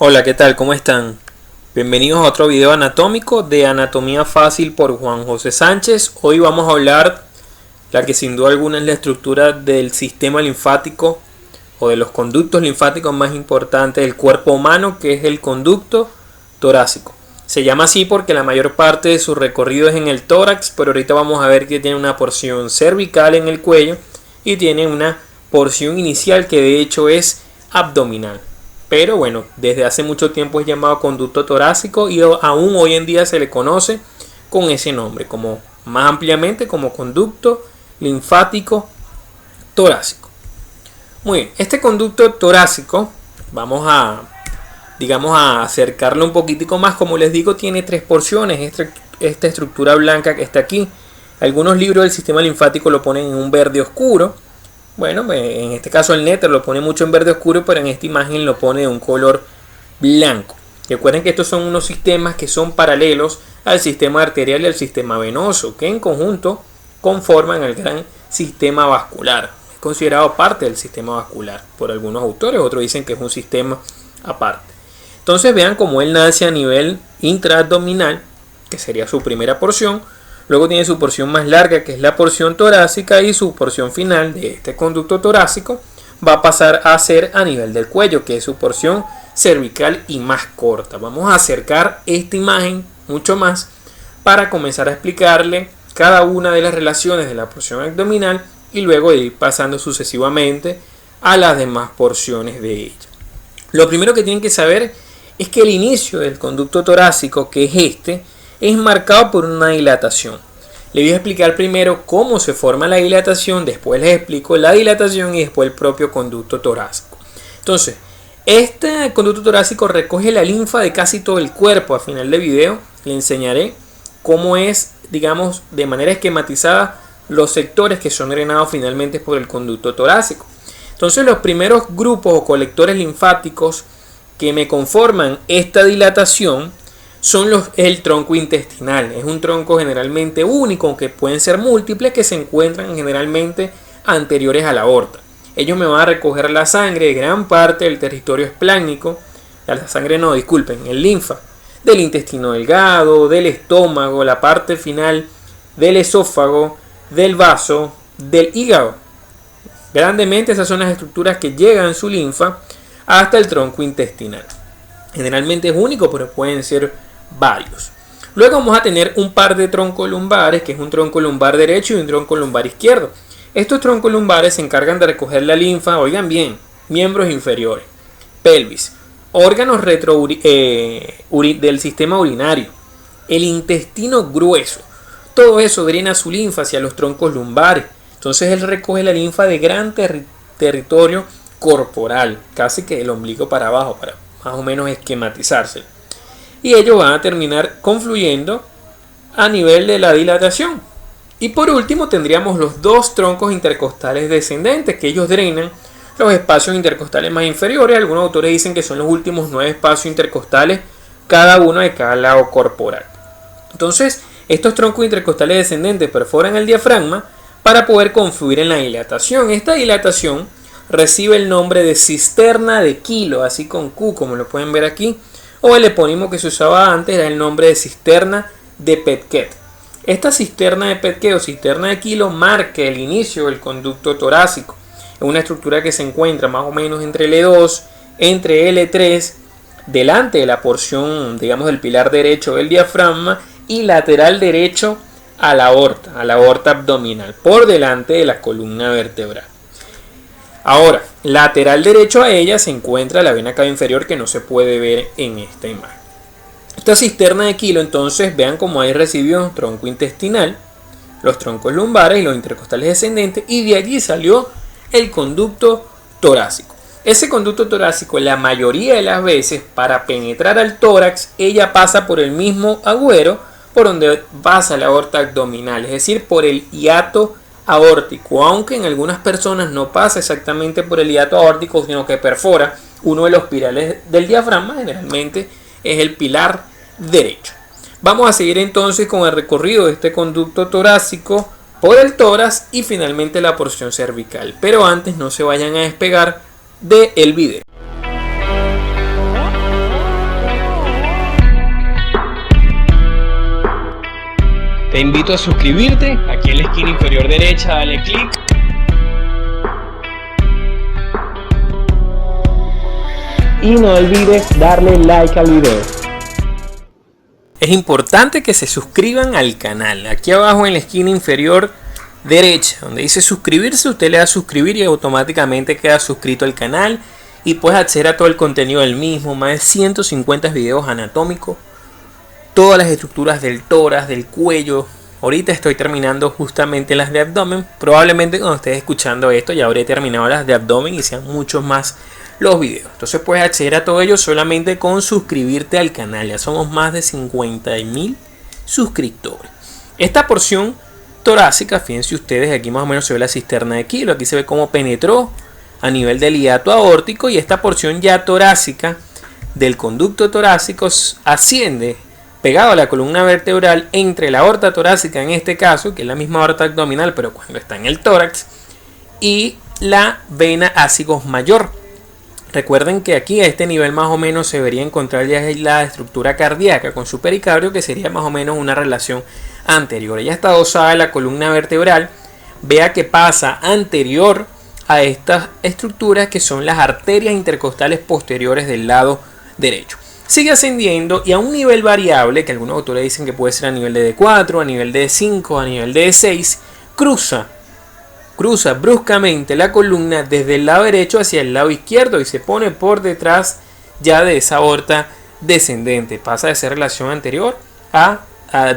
Hola, ¿qué tal? ¿Cómo están? Bienvenidos a otro video anatómico de Anatomía Fácil por Juan José Sánchez. Hoy vamos a hablar la que sin duda alguna es la estructura del sistema linfático o de los conductos linfáticos más importantes del cuerpo humano, que es el conducto torácico. Se llama así porque la mayor parte de su recorrido es en el tórax, pero ahorita vamos a ver que tiene una porción cervical en el cuello y tiene una porción inicial que de hecho es abdominal. Pero bueno, desde hace mucho tiempo es llamado conducto torácico y aún hoy en día se le conoce con ese nombre, como más ampliamente como conducto linfático torácico. Muy bien, este conducto torácico vamos a acercarlo un poquitico más. Como les digo, tiene tres porciones. Esta estructura blanca que está aquí, algunos libros del sistema linfático lo ponen en un verde oscuro. Bueno, en este caso el Netter lo pone mucho en verde oscuro, pero en esta imagen lo pone de un color blanco. Recuerden que estos son unos sistemas que son paralelos al sistema arterial y al sistema venoso, que en conjunto conforman el gran sistema vascular. Es considerado parte del sistema vascular por algunos autores, otros dicen que es un sistema aparte. Entonces vean cómo él nace a nivel intraabdominal, que sería su primera porción. Luego tiene su porción más larga, que es la porción torácica, y su porción final de este conducto torácico va a pasar a ser a nivel del cuello, que es su porción cervical y más corta. Vamos a acercar esta imagen mucho más para comenzar a explicarle cada una de las relaciones de la porción abdominal y luego ir pasando sucesivamente a las demás porciones de ella. Lo primero que tienen que saber es que el inicio del conducto torácico, que es es marcado por una dilatación. Les voy a explicar primero cómo se forma la dilatación, después les explico la dilatación y después el propio conducto torácico. Entonces, este conducto torácico recoge la linfa de casi todo el cuerpo. Al final del video les enseñaré cómo es, digamos, de manera esquematizada los sectores que son drenados finalmente por el conducto torácico. Entonces, los primeros grupos o colectores linfáticos que me conforman esta dilatación son el tronco intestinal. Es un tronco generalmente único, aunque pueden ser múltiples, que se encuentran generalmente anteriores a la aorta. Ellos me van a recoger la sangre de gran parte del territorio esplácnico, el linfa, del intestino delgado, del estómago, la parte final del esófago, del vaso, del hígado. Grandemente esas son las estructuras que llegan su linfa hasta el tronco intestinal. Generalmente es único, pero pueden ser varios. Luego vamos a tener un par de troncos lumbares, que es un tronco lumbar derecho y un tronco lumbar izquierdo. Estos troncos lumbares se encargan de recoger la linfa, oigan bien, miembros inferiores, pelvis, órganos del sistema urinario, el intestino grueso. Todo eso drena su linfa hacia los troncos lumbares. Entonces él recoge la linfa de gran territorio corporal, casi que el ombligo para abajo, para más o menos esquematizarse. Y ellos van a terminar confluyendo a nivel de la dilatación. Y por último tendríamos los dos troncos intercostales descendentes, que ellos drenan los espacios intercostales más inferiores. Algunos autores dicen que son los últimos 9 espacios intercostales, cada uno de cada lado corporal. Entonces estos troncos intercostales descendentes perforan el diafragma para poder confluir en la dilatación. Esta dilatación recibe el nombre de cisterna de Kilo, así con Q, como lo pueden ver aquí, o el epónimo que se usaba antes era el nombre de cisterna de Petket. Esta cisterna de Petket o cisterna de Kilo marca el inicio del conducto torácico. Es una estructura que se encuentra más o menos entre L2, entre L3, delante de la porción, digamos, del pilar derecho del diafragma y lateral derecho a la aorta abdominal, por delante de la columna vertebral. Ahora, lateral derecho a ella se encuentra la vena cava inferior, que no se puede ver en esta imagen. Esta cisterna de Kilo, entonces, vean cómo ahí recibió tronco intestinal, los troncos lumbares y los intercostales descendentes, y de allí salió el conducto torácico. Ese conducto torácico, la mayoría de las veces, para penetrar al tórax, ella pasa por el mismo agujero por donde pasa la aorta abdominal, es decir, por el hiato aórtico, aunque en algunas personas no pasa exactamente por el hiato aórtico, sino que perfora uno de los pilares del diafragma, generalmente es el pilar derecho. Vamos a seguir entonces con el recorrido de este conducto torácico por el tórax y finalmente la porción cervical, pero antes no se vayan a despegar del video. Te invito a suscribirte, aquí en la esquina inferior derecha dale clic. Y no olvides darle like al video. Es importante que se suscriban al canal. Aquí abajo en la esquina inferior derecha, donde dice suscribirse, usted le da a suscribir y automáticamente queda suscrito al canal. Y puedes acceder a todo el contenido del mismo, más de 150 videos anatómicos. Todas las estructuras del tórax, del cuello. Ahorita estoy terminando justamente las de abdomen. Probablemente cuando estés escuchando esto ya habré terminado las de abdomen y sean muchos más los videos. Entonces puedes acceder a todo ello solamente con suscribirte al canal. Ya somos más de 50.000 suscriptores. Esta porción torácica, fíjense ustedes, aquí más o menos se ve la cisterna de Kilo. Aquí se ve cómo penetró a nivel del hiato aórtico. Y esta porción ya torácica del conducto torácico asciende pegado a la columna vertebral entre la aorta torácica, en este caso, que es la misma aorta abdominal, pero cuando está en el tórax, y la vena ácigos mayor. Recuerden que aquí a este nivel más o menos se debería encontrar ya la estructura cardíaca con su pericardio, que sería más o menos una relación anterior. Ella está adosada a la columna vertebral. Vea que pasa anterior a estas estructuras que son las arterias intercostales posteriores del lado derecho. Sigue ascendiendo y a un nivel variable, que algunos autores dicen que puede ser a nivel de D4, a nivel de D5, a nivel de D6, cruza bruscamente la columna desde el lado derecho hacia el lado izquierdo y se pone por detrás ya de esa aorta descendente. Pasa de ser relación anterior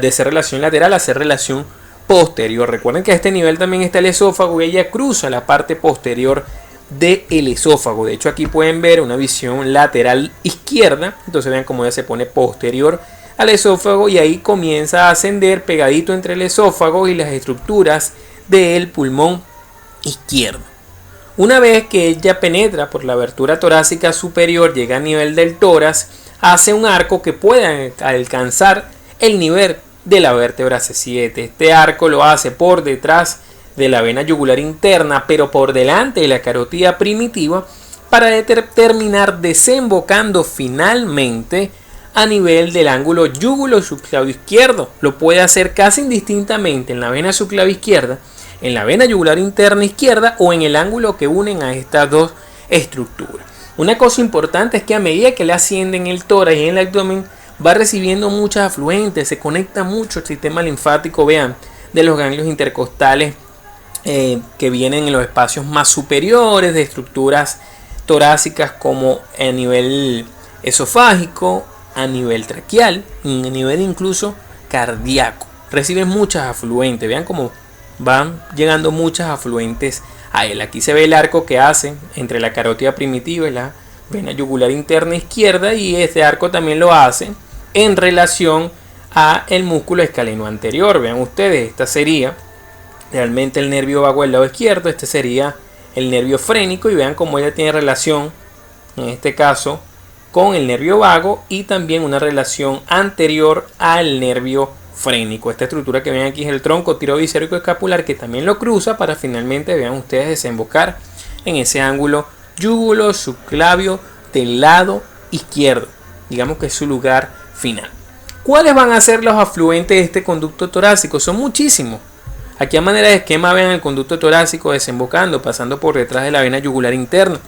de ser relación lateral a ser relación posterior. Recuerden que a este nivel también está el esófago y ella cruza la parte posterior del esófago. De hecho aquí pueden ver una visión lateral izquierda. Entonces vean cómo ella se pone posterior al esófago y ahí comienza a ascender pegadito entre el esófago y las estructuras del pulmón izquierdo. Una vez que ella penetra por la abertura torácica superior, llega a nivel del tórax, hace un arco que puede alcanzar el nivel de la vértebra C7. Este arco lo hace por detrás de la vena yugular interna, pero por delante de la carótida primitiva, para terminar desembocando finalmente a nivel del ángulo yúgulo subclavio izquierdo. Lo puede hacer casi indistintamente en la vena subclavia izquierda, en la vena yugular interna izquierda o en el ángulo que unen a estas dos estructuras. Una cosa importante es que a medida que le asciende en el tórax y en el abdomen, va recibiendo muchas afluentes, se conecta mucho el sistema linfático, vean, de los ganglios intercostales que vienen en los espacios más superiores, de estructuras torácicas como a nivel esofágico, a nivel traqueal, a nivel incluso cardíaco. Reciben muchas afluentes, vean cómo van llegando muchas afluentes a él. Aquí se ve el arco que hace entre la carótida primitiva y la vena yugular interna izquierda, y este arco también lo hace en relación a el músculo escaleno anterior. Vean ustedes, esta sería realmente el nervio vago del lado izquierdo, este sería el nervio frénico, y vean cómo ella tiene relación en este caso con el nervio vago y también una relación anterior al nervio frénico. Esta estructura que ven aquí es el tronco tiroidocéreco escapular, que también lo cruza para finalmente, vean ustedes, desembocar en ese ángulo yúgulo subclavio del lado izquierdo. Digamos que es su lugar final. ¿Cuáles van a ser los afluentes de este conducto torácico? Son muchísimos. Aquí a manera de esquema vean el conducto torácico desembocando, pasando por detrás de la vena yugular interna.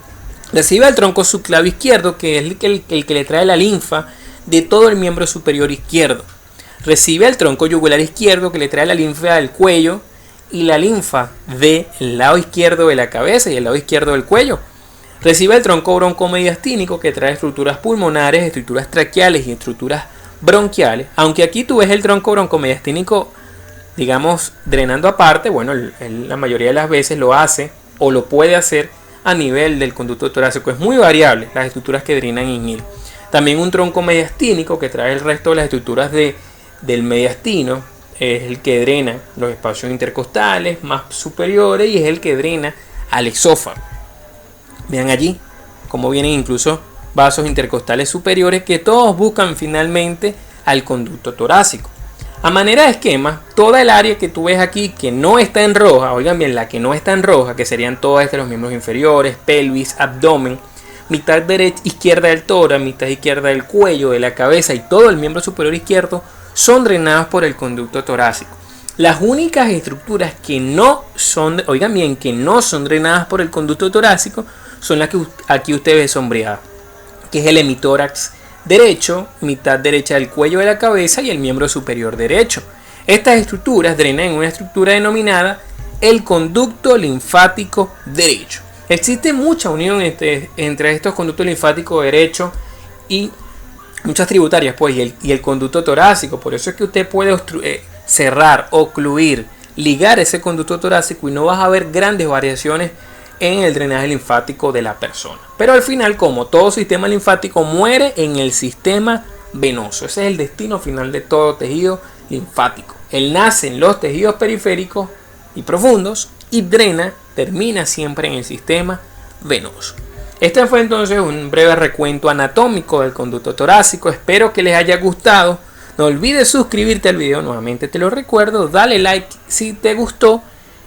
Recibe el tronco subclavio izquierdo, que es el que le trae la linfa de todo el miembro superior izquierdo. Recibe el tronco yugular izquierdo, que le trae la linfa del cuello y la linfa del lado izquierdo de la cabeza y el lado izquierdo del cuello. Recibe el tronco broncomediastínico, que trae estructuras pulmonares, estructuras traqueales y estructuras bronquiales. Aunque aquí tú ves el tronco broncomediastínico, digamos, drenando aparte, bueno, la mayoría de las veces lo hace o lo puede hacer a nivel del conducto torácico. Es muy variable las estructuras que drenan en él. También un tronco mediastínico, que trae el resto de las estructuras del mediastino, es el que drena los espacios intercostales más superiores y es el que drena al esófago. Vean allí cómo vienen incluso vasos intercostales superiores que todos buscan finalmente al conducto torácico. A manera de esquema, toda el área que tú ves aquí que no está en roja, oigan bien, la que no está en roja, que serían todas los miembros inferiores, pelvis, abdomen, mitad derecha, izquierda del tórax, mitad izquierda del cuello, de la cabeza y todo el miembro superior izquierdo, son drenados por el conducto torácico. Las únicas estructuras que no son, oigan bien, que no son drenadas por el conducto torácico son las que aquí usted ve sombreadas, que es el hemitórax derecho, mitad derecha del cuello de la cabeza y el miembro superior derecho. Estas estructuras drenan en una estructura denominada el conducto linfático derecho. Existe mucha unión entre estos conductos linfáticos derecho y muchas tributarias, pues, y el conducto torácico. Por eso es que usted puede cerrar, ocluir, ligar ese conducto torácico y no vas a ver grandes variaciones en el drenaje linfático de la persona. Pero al final, como todo sistema linfático, muere en el sistema venoso. Ese es el destino final de todo tejido linfático. Él nace en los tejidos periféricos y profundos y termina siempre en el sistema venoso. Este fue entonces un breve recuento anatómico del conducto torácico. Espero que les haya gustado. No olvides suscribirte al video, nuevamente te lo recuerdo. Dale like si te gustó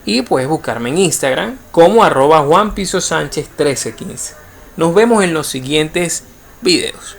y puedes buscarme en Instagram como @JuanPisoSánchez1315. Nos vemos en los siguientes videos.